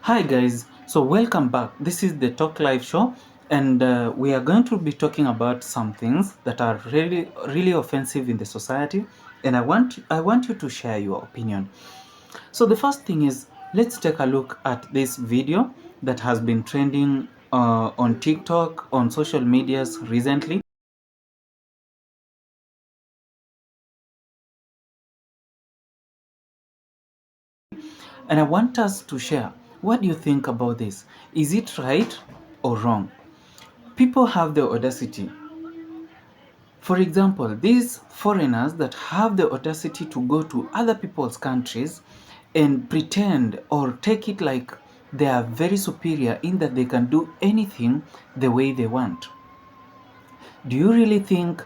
Hi guys, so welcome back. This is the Talk Live show, and we are going to be talking about some things that are really offensive in the society, and I want you to share your opinion. So the first thing is, let's take a look at this video that has been trending on TikTok, on social medias recently. And I want us to share, what do you think about this? Is it right or wrong? People have the audacity. For example, these foreigners that have the audacity to go to other people's countries and pretend or take it like they are very superior in that they can do anything the way they want. Do you really think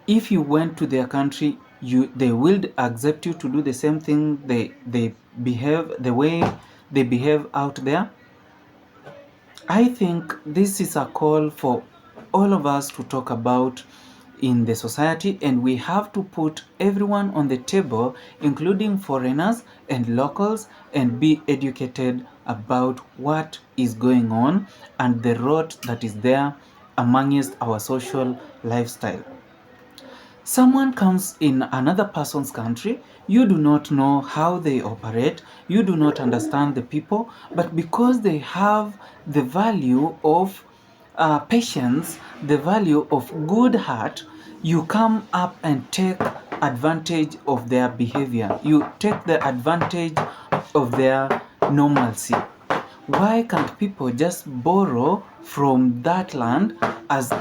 if you went to their country, they will accept you to do the same thing they behave the way they behave out there? I think this is a call for all of us to talk about in the society, and we have to put everyone on the table, including foreigners and locals, and be educated about what is going on and the rot that is there amongst our social lifestyle. Someone comes in another person's country, you do not know how they operate, you do not understand the people, but because they have the value of patience, the value of good heart, you come up and take advantage of their behavior. You take the advantage of their normalcy. Why can't people just borrow from that land, as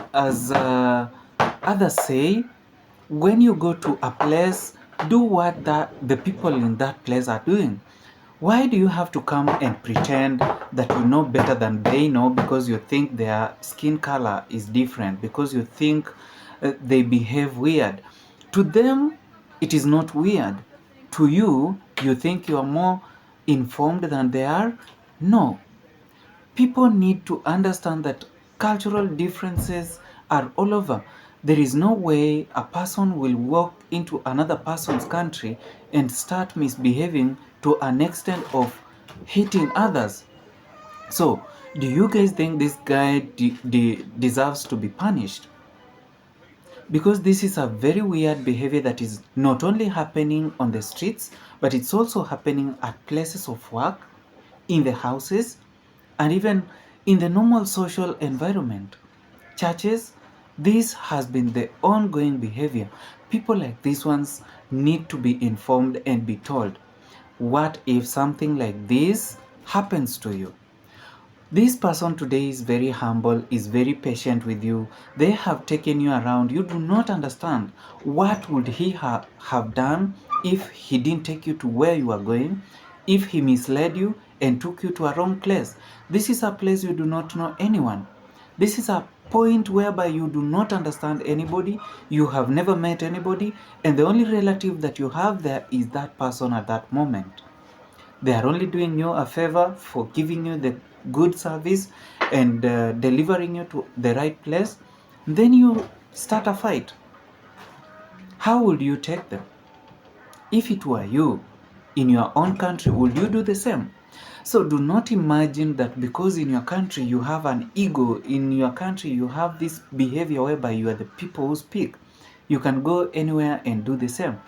others say? When you go to a place, do what the people in that place are doing. Why do you have to come and pretend that you know better than they know because you think their skin color is different, because you think they behave weird? To them, it is not weird. To you, you think you are more informed than they are? No. People need to understand that cultural differences are all over. There is no way a person will walk into another person's country and start misbehaving to an extent of hitting others. So, do you guys think this guy deserves to be punished? Because this is a very weird behavior that is not only happening on the streets, but it's also happening at places of work, in the houses, and even in the normal social environment. Churches, this has been the ongoing behavior. People like these ones need to be informed and be told, what if something like this happens to you? This person today is very humble, is very patient with you. They have taken you around. You do not understand what would he have done if he didn't take you to where you are going, if he misled you and took you to a wrong place. This is a place you do not know anyone. This is a point whereby you do not understand anybody, you have never met anybody, and the only relative that you have there is that person at that moment. They are only doing you a favor for giving you the good service and delivering you to the right place. Then you start a fight. How would you take them? If it were you in your own country, would you do the same? So do not imagine that because in your country you have an ego, in your country you have this behavior whereby you are the people who speak, you can go anywhere and do the same.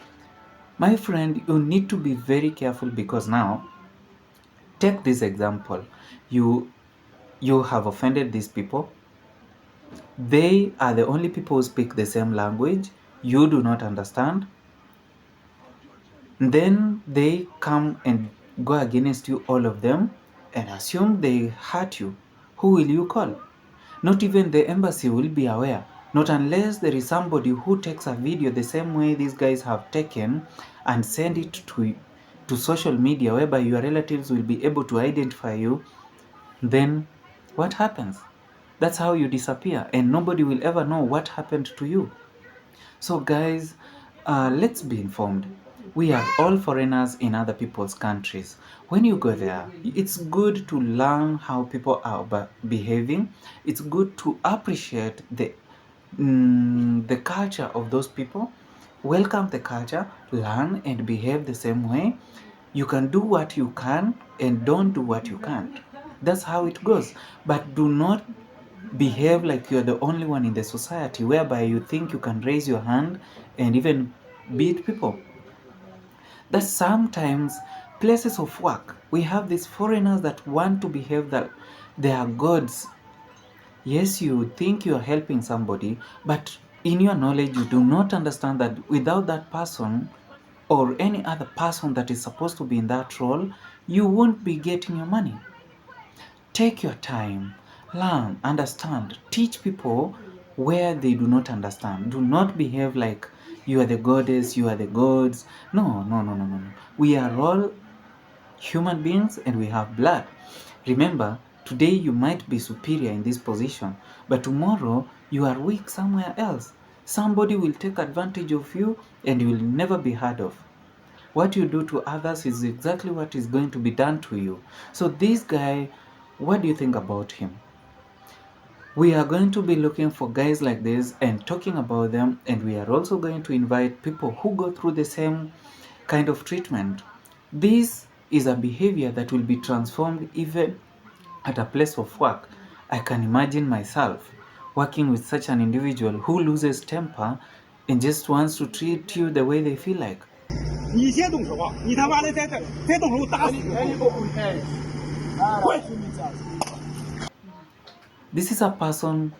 My friend, you need to be very careful, because now, take this example. You have offended these people. They are the only people who speak the same language. You do not understand. Then they come and go against you, all of them, and assume they hurt you. Who will you call? Not even the embassy will be aware. Not unless there is somebody who takes a video the same way these guys have taken and send it to social media, whereby your relatives will be able to identify you. Then what happens? That's how you disappear, and nobody will ever know what happened to you. So guys, let's be informed. We are all foreigners in other people's countries. When you go there, it's good to learn how people are behaving. It's good to appreciate the culture of those people. Welcome the culture, learn and behave the same way. You can do what you can and don't do what you can't. That's how it goes. But do not behave like you're the only one in the society, whereby you think you can raise your hand and even beat people. That sometimes places of work, we have these foreigners that want to behave that they are gods. Yes, you think you are helping somebody, but in your knowledge, you do not understand that without that person or any other person that is supposed to be in that role, you won't be getting your money. Take your time, learn, understand, teach people where they do not understand. Do not behave like you are the goddess, you are the gods. No, no, no, no, no, no. We are all human beings and we have blood. Remember, today you might be superior in this position, but tomorrow you are weak somewhere else. Somebody will take advantage of you and you will never be heard of. What you do to others is exactly what is going to be done to you. So this guy, what do you think about him? We are going to be looking for guys like this and talking about them, and we are also going to invite people who go through the same kind of treatment. This is a behavior that will be transformed even at a place of work. I can imagine myself working with such an individual who loses temper and just wants to treat you the way they feel like. 你先动手啊！你他妈的再动手打死你！ This is a person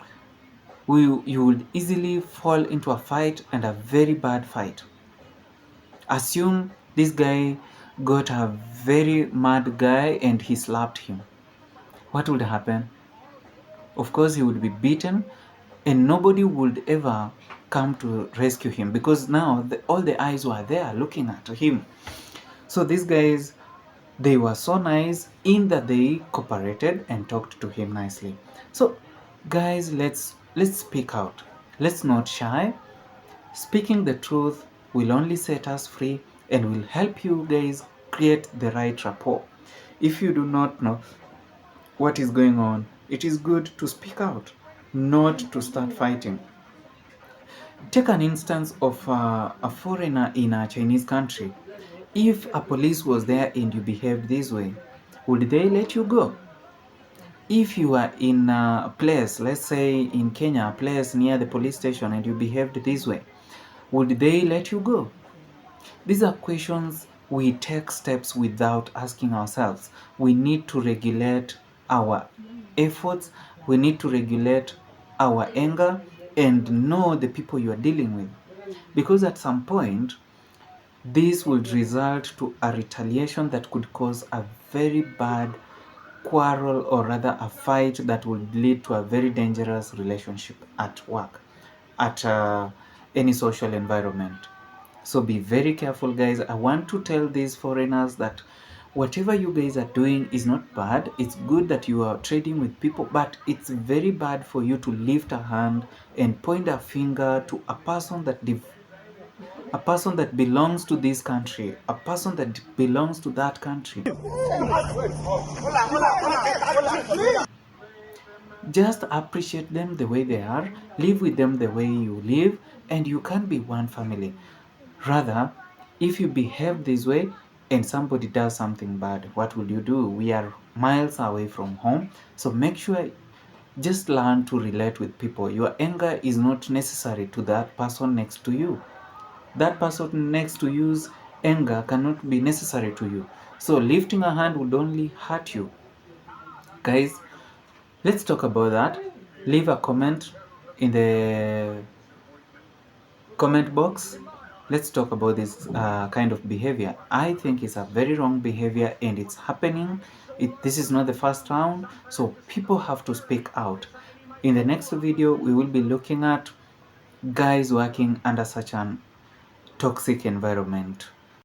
who you would easily fall into a fight, and a very bad fight. Assume this guy got a very mad guy and he slapped him. What would happen? Of course, he would be beaten and nobody would ever come to rescue him, because now all the eyes were there looking at him. So these guys, they were so nice in that they cooperated and talked to him nicely. So guys, let's speak out. Let's not shy. Speaking the truth will only set us free and will help you guys create the right rapport. If you do not know what is going on, it is good to speak out, not to start fighting. Take an instance of a foreigner in a Chinese country. If a police was there and you behaved this way, would they let you go? If you are in a place, let's say in Kenya, a place near the police station, and you behaved this way, would they let you go? These are questions we take steps without asking ourselves. We need to regulate our efforts, we need to regulate our anger, and know the people you are dealing with. Because at some point, this would result to a retaliation that could cause a very bad quarrel, or rather a fight that would lead to a very dangerous relationship at work, at any social environment. So be very careful, guys. I want to tell these foreigners that whatever you guys are doing is not bad. It's good that you are trading with people, but it's very bad for you to lift a hand and point a finger to a person that belongs to this country, a person that belongs to that country. Just appreciate them the way they are, live with them the way you live, and you can be one family. Rather, if you behave this way and somebody does something bad, what will you do? We are miles away from home, so make sure just learn to relate with people. Your anger is not necessary to that person next to you. That person next to you's anger cannot be necessary to you. So lifting a hand would only hurt you. Guys, let's talk about that. Leave a comment in the comment box. Let's talk about this kind of behavior. I think it's a very wrong behavior and it's happening. This is not the first round, so people have to speak out. In the next video, we will be looking at guys working under such an toxic environment.